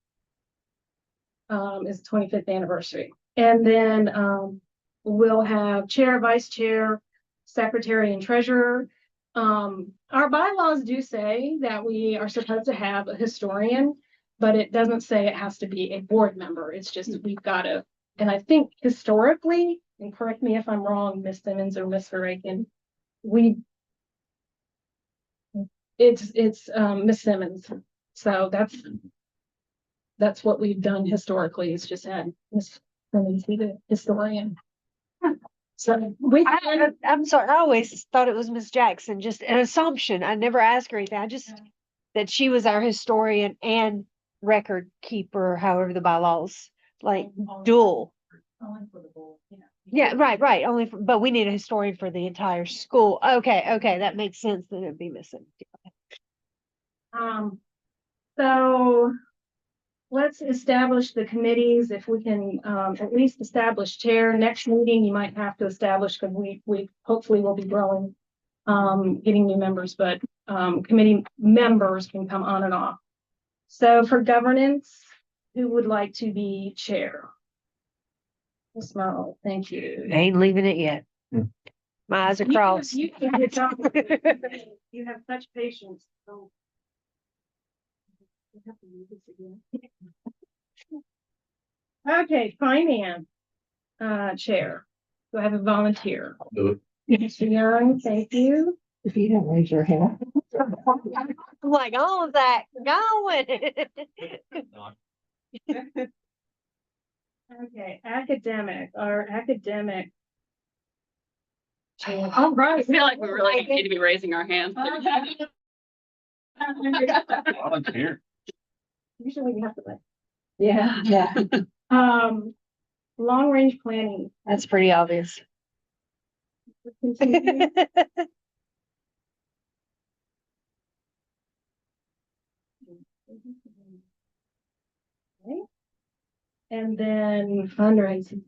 Is 25th anniversary. And then we'll have chair, vice chair, secretary, and treasurer. Our bylaws do say that we are supposed to have a historian, but it doesn't say it has to be a board member. It's just we've got to, and I think historically, and correct me if I'm wrong, Ms. Simmons or Mr. Rakin, it's Ms. Simmons. So that's what we've done historically, is just had Ms. Simmons be the historian. So I'm sorry, I always thought it was Miss Jackson, just an assumption. I never asked her anything. I just that she was our historian and record keeper, however the bylaws, like dual. Yeah, right. But we need a historian for the entire school. Okay, that makes sense. Then it'd be missing. So let's establish the committees. If we can at least establish chair. Next meeting, you might have to establish, because we hopefully will be growing, getting new members, but committee members can come on and off. So for governance, who would like to be chair? Ms. Merle, thank you. I ain't leaving it yet. My eyes are crossed. You have such patience. So we have to use this again. Okay, finance chair. Do I have a volunteer? Mr. Young, thank you. If you don't raise your hand. I'm like, oh, that going. Okay, academic. Our academic All right. I feel like we really need to be raising our hands. Volunteer. Usually we have to like. Yeah. Yeah, Long range planning. that's pretty obvious. Continue. Okay. And then fundraising.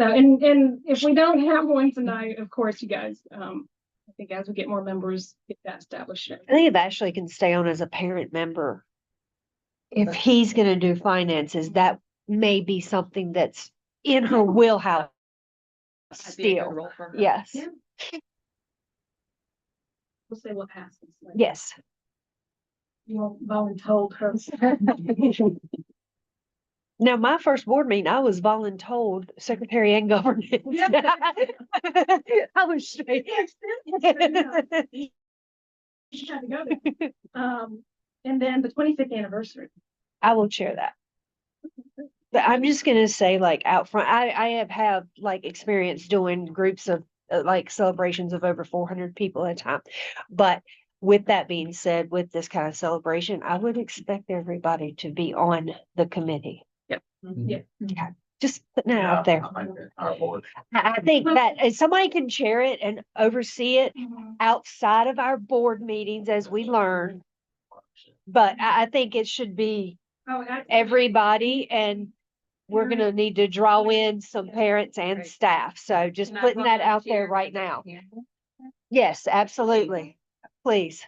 So, and if we don't have one tonight, of course, you guys, I think as we get more members, get that established. I think if Ashley can stay on as a parent member, if he's gonna do finances, that may be something that's in her wheelhouse That'd be a good still. role for her. Yes, Yeah. We'll say what passes. Like, yes. You won't voluntold her. Now, my first board meeting, I was voluntold secretary and governance. Yeah. I was straight. You had to go there. And then the 25th anniversary. I will share that. But I'm just gonna say, like, out front, I have like experience doing groups of like celebrations of over 400 people at a time. But with that being said, with this kind of celebration, I would expect everybody to be on the committee. Yeah. Just putting it out there. Our board. I think that if somebody can chair it and oversee it outside of our board meetings as we learn. But I think it should be Oh, everybody, and we're gonna need to draw in some parents and staff. So just Can I putting that out there volunteer? right now. Yes, absolutely. Please.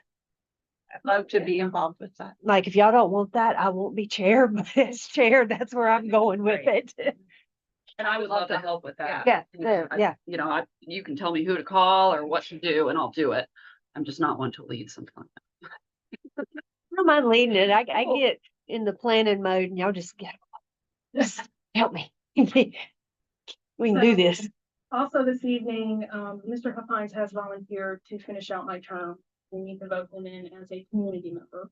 I'd love to be involved with that. Like, if y'all don't want that, I won't be chair, but as chair, that's where I'm going with it. And I would love to help with that. Yeah, I- yeah. You know, you can tell me who to call or what to do and I'll do it. I'm just not one to lead sometimes. I don't mind leading it. I get in the planning mode and y'all just help me. We can do this. Also this evening, Mr. Huffines has volunteered to finish out my term. We need to vote him in as a community member.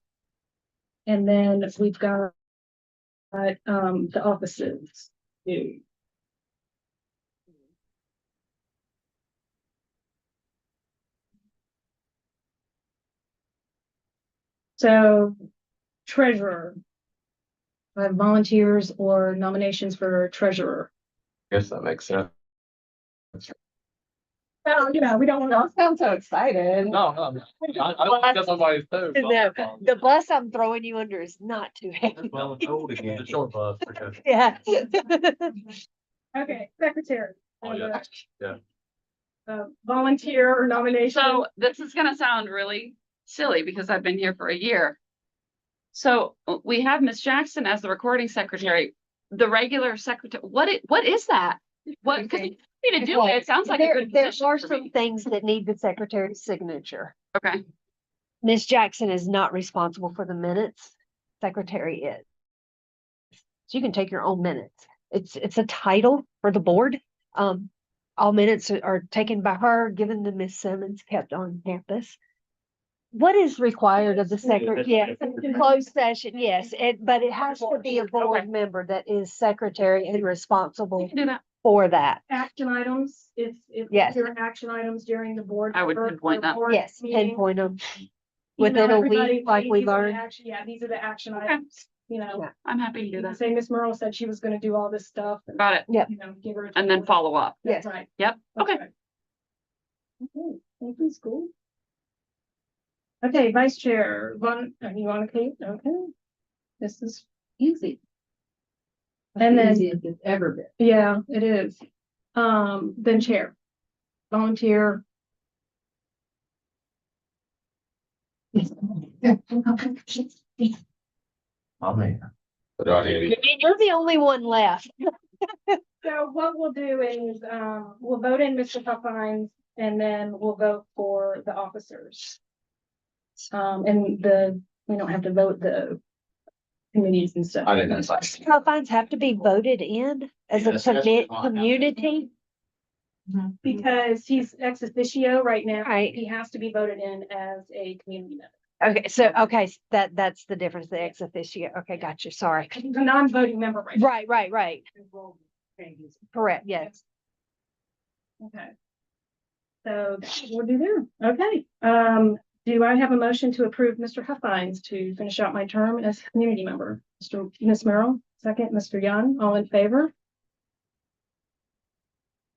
And then we've got the offices. So treasurer. I have volunteers or nominations for treasurer. Guess that makes sense. Well, you know, we don't want to. Sounds so excited. No, I don't think that's somebody's toes. The bus I'm throwing you under is not too heavy. Well, it's old again. The short bus. Okay. Yeah. Okay, secretary. Oh, yeah. Yeah. Volunteer or nomination. So this is gonna sound really silly because I've been here for a year. So we have Miss Jackson as the recording secretary, the regular secretary. What is that? What, because you need to do it. It sounds like a good There position are for some me. things that need the secretary's signature. Okay, Ms. Jackson is not responsible for the minutes. Secretary is. So you can take your own minutes. It's a title for the board. All minutes are taken by her, given to Miss Simmons, kept on campus. What is required of the secretary? Yeah, closed session, yes, but it has to be a board member that is secretary and we responsible can do that. for that. Action items, if Yes. there are action items during the board. I would or pinpoint that. board Yes, meeting, pinpoint them email within a everybody, week, like hey, we these are the learned. Yeah, these are the action Okay. items, you know. Yeah. I'm happy to do You can that. say Miss Merle said she was gonna do all this stuff. And, Got it. Yep. you know, give her. And then follow up. That's Yes. right. Yep. That's Okay. right. Okay, thank you, school. Okay, vice chair, you want to Kate? Okay. This is easy. And then. it's ever been. Yeah, it is. Then chair. Volunteer. Oh, man. But I need You're the only one left. So what we'll do is, we'll vote in Mr. Huffines and then we'll vote for the officers. And we don't have to vote the committees and stuff. I didn't know. It's like- Trial fines have to be voted in as a Yes, yes, community. Because he's ex officio right now. Right. He has to be voted in as a community member. Okay, that's the difference, the ex officio. Okay, gotcha, sorry. He's a non-voting member right now. Right. Correct, yes. Okay. So that's what we do. Okay. Do I have a motion to approve Mr. Huffines to finish out my term as community member? Ms. Merrill, second, Mr. Young, all in favor?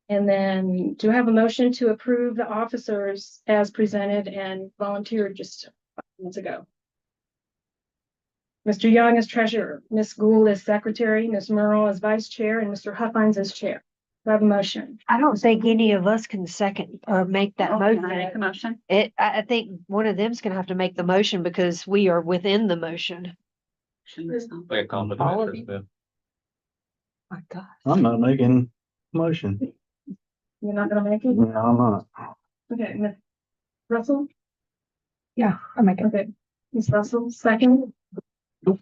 And then do I have a motion to approve the officers as presented and volunteered just 5 minutes ago? Mr. Young as treasurer, Ms. Gould as secretary, Ms. Merle as vice chair, and Mr. Huffines as chair. Do I have a motion? I don't think any of us can second or make that Can I motion. make a motion? I think one of them's gonna have to make the motion because we are within the motion. Like a conflict All of of interest, you. yeah. My God. I'm not making a motion. You're not gonna make it? No, I'm not. Okay, Ms. Russell? Yeah, I'll make it. Okay, Ms. Russell, second? Nope.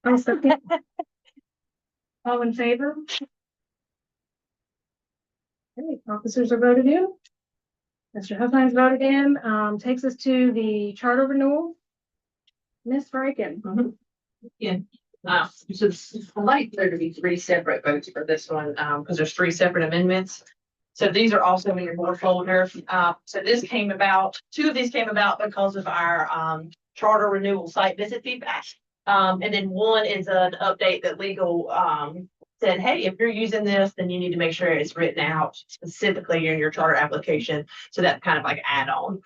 I'll second. All in favor? Okay, officers are voted in. Mr. Huffines voted in, takes us to the charter renewal. Ms. Franken. So I'd like there to be 3 separate votes for this one, because there's 3 separate amendments. So these are also in your board folder. So this came about, 2 of these came about because of our, charter renewal site visit feedback. And then 1 is an update that legal, said, hey, if you're using this, then you need to make sure it's written out specifically in your charter application. So that's kind of like add-on.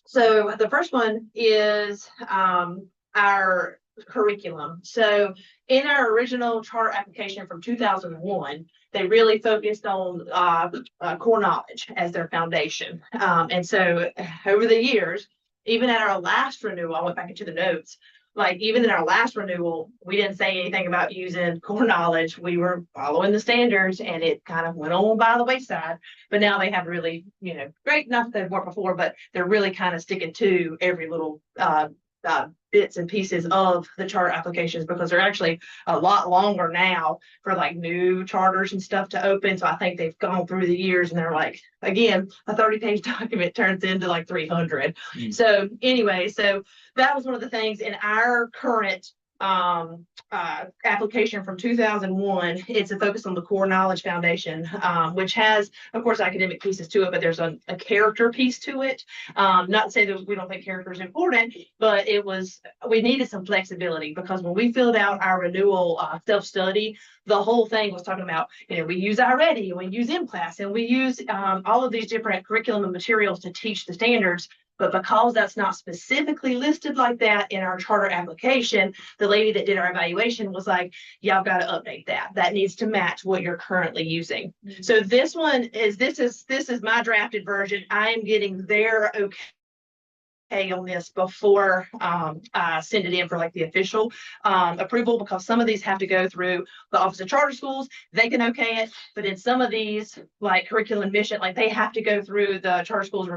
So the first one is, our curriculum. So in our original charter application from 2001, they really focused on core knowledge as their foundation. And so over the years, even at our last renewal, I went back into the notes, like even in our last renewal, we didn't say anything about using core knowledge. We were following the standards and it kind of went on by the wayside. But now they have really, great, not that they weren't before, but they're really kind of sticking to every little bits and pieces of the charter applications, because they're actually a lot longer now for like new charters and stuff to open. So I think they've gone through the years and they're like, again, a 30-page document turns into like 300. So anyway, so that was one of the things in our current application from 2001. It's a focus on the core knowledge foundation, which has, of course, academic pieces to it, but there's a character piece to it. Not to say that we don't think character is important, but we needed some flexibility, because when we filled out our renewal self-study, the whole thing was talking about, we use iReady, we use MClass, and we use all of these different curriculum and materials to teach the standards. But because that's not specifically listed like that in our charter application, the lady that did our evaluation was like, yeah, I've got to update that. That needs to match what you're currently using. So this is my drafted version. I am getting their okay on this before I send it in for like the official approval, because some of these have to go through the Office of Charter Schools. They can okay it, but in some of these, like curriculum mission, like they have to go through the Charter Schools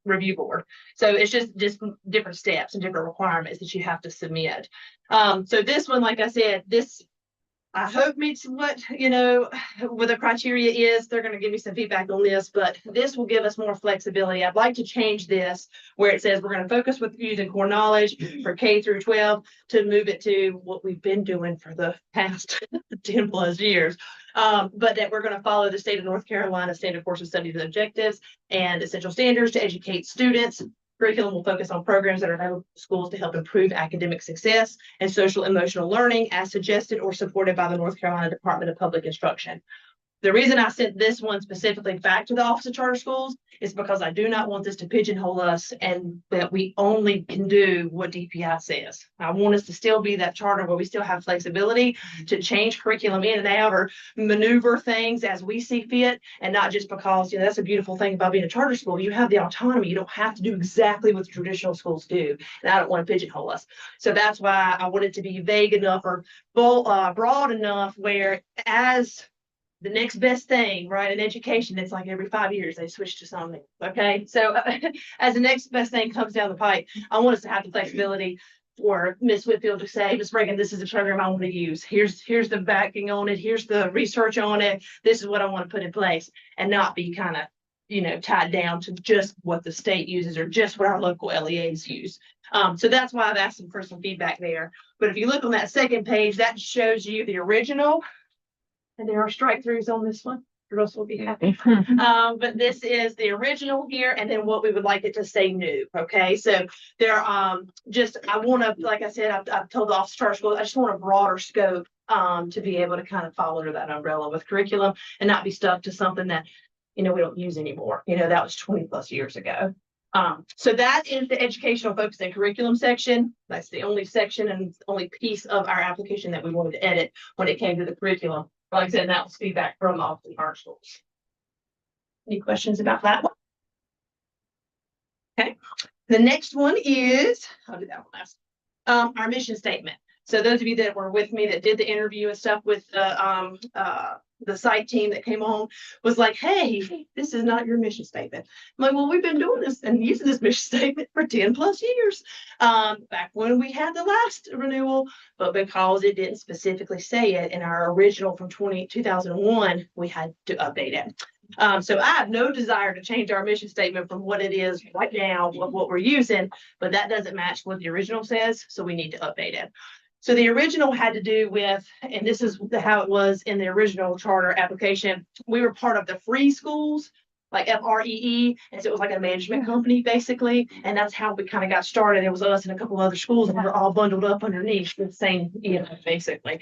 review board. So it's just different steps and different requirements that you have to submit. So this one, like I said, this I hope meets what, what the criteria is. They're going to give me some feedback on this, but this will give us more flexibility. I'd like to change this where it says we're going to focus with using core knowledge for K through 12 to move it to what we've been doing for the past 10 plus years. But that we're going to follow the state of North Carolina standard course of studies and objectives and essential standards to educate students. Curriculum will focus on programs that are available to schools to help improve academic success and social emotional learning as suggested or supported by the North Carolina Department of Public Instruction. The reason I sent this one specifically back to the Office of Charter Schools is because I do not want this to pigeonhole us and that we only can do what DPI says. I want us to still be that charter where we still have flexibility to change curriculum in and out or maneuver things as we see fit, and not just because, that's a beautiful thing about being a charter school. You have the autonomy. You don't have to do exactly what the traditional schools do. And I don't want to pigeonhole us. So that's why I want it to be vague enough or broad enough where as the next best thing, right? In education, it's like every 5 years they switch to something. Okay. So as the next best thing comes down the pipe, I want us to have the flexibility for Ms. Whitfield to say, Ms. Reagan, this is the program I want to use. Here's the backing on it. Here's the research on it. This is what I want to put in place, and not be kind of, tied down to just what the state uses or just what our local LEAs use. So that's why I've asked them for some feedback there. But if you look on that second page, that shows you the original. And there are strike throughs on this one. Russell will be happy. But this is the original here, and then what we would like it to say new, okay? So there, just, I wanna, like I said, I've told the Office of Charter Schools, I just want a broader scope, to be able to kind of fall under that umbrella with curriculum and not be stuck to something that, we don't use anymore. That was 20+ years ago. So that is the educational focus and curriculum section. That's the only section and only piece of our application that we wanted to edit when it came to the curriculum. Like I said, that was feedback from all the art schools. Any questions about that one? Okay, the next one is, I'll do that one last. Our mission statement. So those of you that were with me that did the interview and stuff with the site team that came on was like, hey, this is not your mission statement. I'm like, well, we've been doing this and using this mission statement for 10+ years. Back when we had the last renewal, but because it didn't specifically say it in our original from 2001, we had to update it. So I have no desire to change our mission statement from what it is right now, what we're using, but that doesn't match what the original says, so we need to update it. So the original had to do with, and this is how it was in the original charter application, we were part of the free schools, like FREE, and so it was like a management company basically, and that's how we kind of got started. It was us and a couple other schools, and we're all bundled up underneath the same, basically.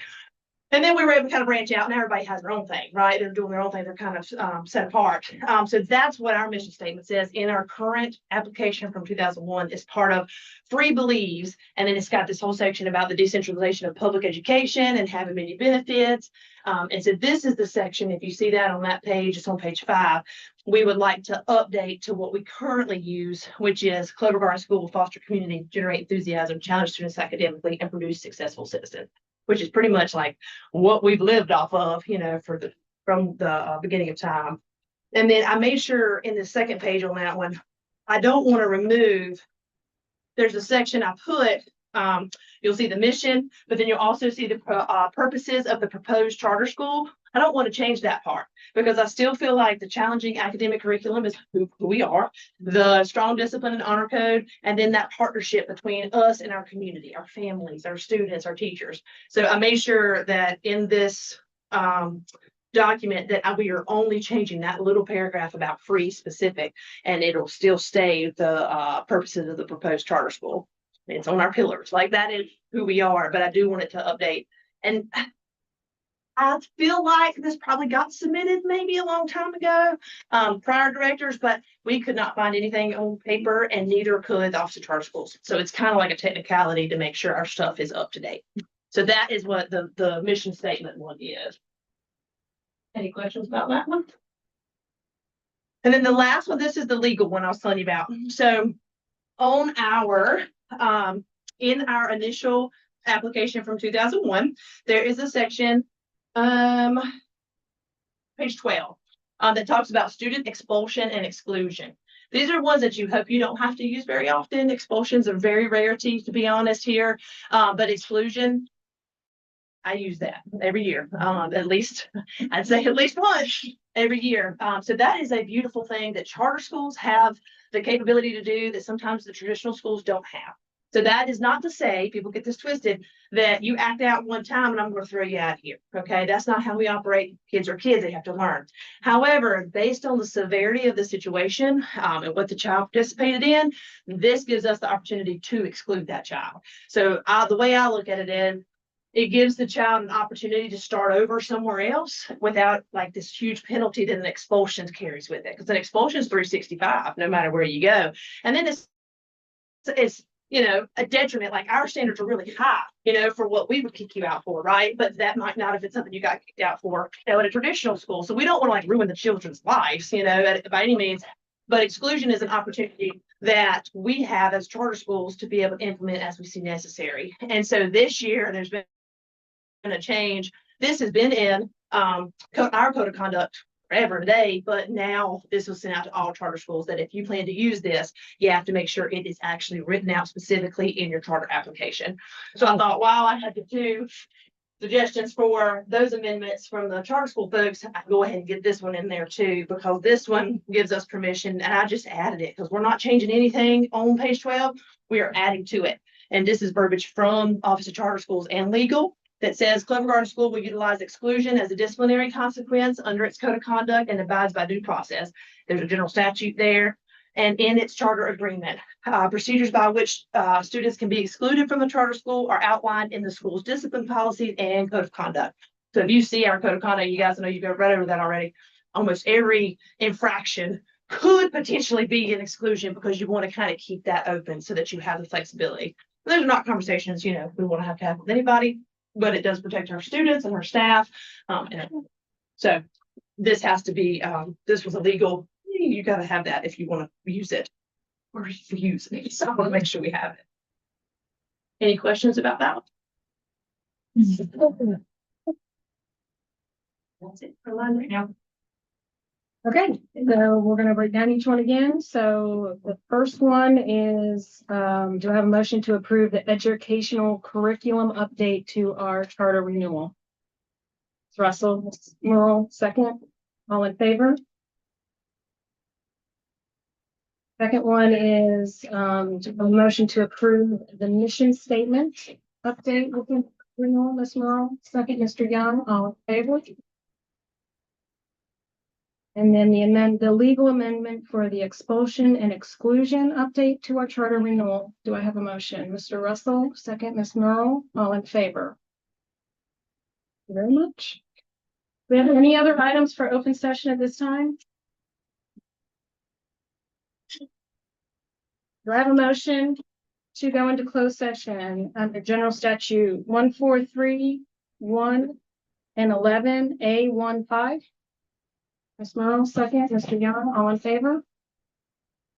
And then we were able to kind of branch out, and everybody has their own thing, right? They're doing their own thing. They're kind of set apart. So that's what our mission statement says in our current application from 2001 is part of Free Believes. And then it's got this whole section about the decentralization of public education and having many benefits. And so this is the section, if you see that on that page, it's on page 5. We would like to update to what we currently use, which is Clover Garden School will foster community, generate enthusiasm, challenge students academically, and produce successful citizens, which is pretty much like what we've lived off of, from the beginning of time. And then I made sure in the second page on that one, I don't want to remove, there's a section I put, you'll see the mission, but then you'll also see the purposes of the proposed charter school. I don't want to change that part because I still feel like the challenging academic curriculum is who we are, the strong discipline and honor code, and then that partnership between us and our community, our families, our students, our teachers. So I made sure that in this document that we are only changing that little paragraph about free specific, and it'll still stay the purposes of the proposed charter school. It's on our pillars, like that is who we are, but I do want it to update. And I feel like this probably got submitted maybe a long time ago, prior directors, but we could not find anything on paper and neither could the Office of Charter Schools. So it's kind of like a technicality to make sure our stuff is up to date. So that is what the mission statement one is. Any questions about that one? And then the last one, this is the legal one I was telling you about. So on our, in our initial application from 2001, there is a section, page 12, that talks about student expulsion and exclusion. These are ones that you hope you don't have to use very often. Expulsions are very rarity, to be honest here, but exclusion, I use that every year, at least, I'd say at least once every year. So that is a beautiful thing that charter schools have the capability to do that sometimes the traditional schools don't have. So that is not to say, people get this twisted, that you act out one time and I'm going to throw you out here. Okay, that's not how we operate. Kids are kids, they have to learn. However, based on the severity of the situation and what the child participated in, this gives us the opportunity to exclude that child. So the way I look at it is, it gives the child an opportunity to start over somewhere else without like this huge penalty that an expulsion carries with it. Because an expulsion is 365, no matter where you go. And then it's a detriment. Like our standards are really high, for what we would kick you out for, right? But that might not if it's something you got kicked out for, at a traditional school. So we don't want to like ruin the children's lives, by any means. But exclusion is an opportunity that we have as charter schools to be able to implement as we see necessary. And so this year, there's been a change. This has been in our code of conduct forever today, but now this was sent out to all charter schools that if you plan to use this, you have to make sure it is actually written out specifically in your charter application. So I thought, wow, I had the 2 suggestions for those amendments from the charter school folks. I go ahead and get this one in there too, because this one gives us permission, and I just added it because we're not changing anything on page 12. We are adding to it. And this is verbiage from Office of Charter Schools and legal. that says Clover Garden School will utilize exclusion as a disciplinary consequence under its code of conduct and abides by due process. There's a general statute there. And in its charter agreement, procedures by which students can be excluded from the charter school are outlined in the school's discipline policies and code of conduct. So if you see our code of conduct, you guys know you've read over that already. Almost every infraction could potentially be an exclusion because you want to kind of keep that open so that you have the flexibility. Those are not conversations, we want to have with anybody, but it does protect our students and our staff. So this has to be, this was illegal. You got to have that if you want to use it or use it. So I want to make sure we have it. Any questions about that? That's it for line right now. Okay, so we're gonna break down each one again. So the first one is, do I have a motion to approve the educational curriculum update to our charter renewal? Ms. Russell, Ms. Merle, second. All in favor? Second one is, a motion to approve the mission statement update with the renewal. Ms. Merle, second. Mr. Young, all in favor? And then the legal amendment for the expulsion and exclusion update to our charter renewal. Do I have a motion? Mr. Russell, second. Ms. Merle, all in favor? Thank you very much. Do we have any other items for open session at this time? Do I have a motion to go into closed session under General Statute 143(1) and 11(a)(1)(5)? Ms. Merle, second. Mr. Young, all in favor?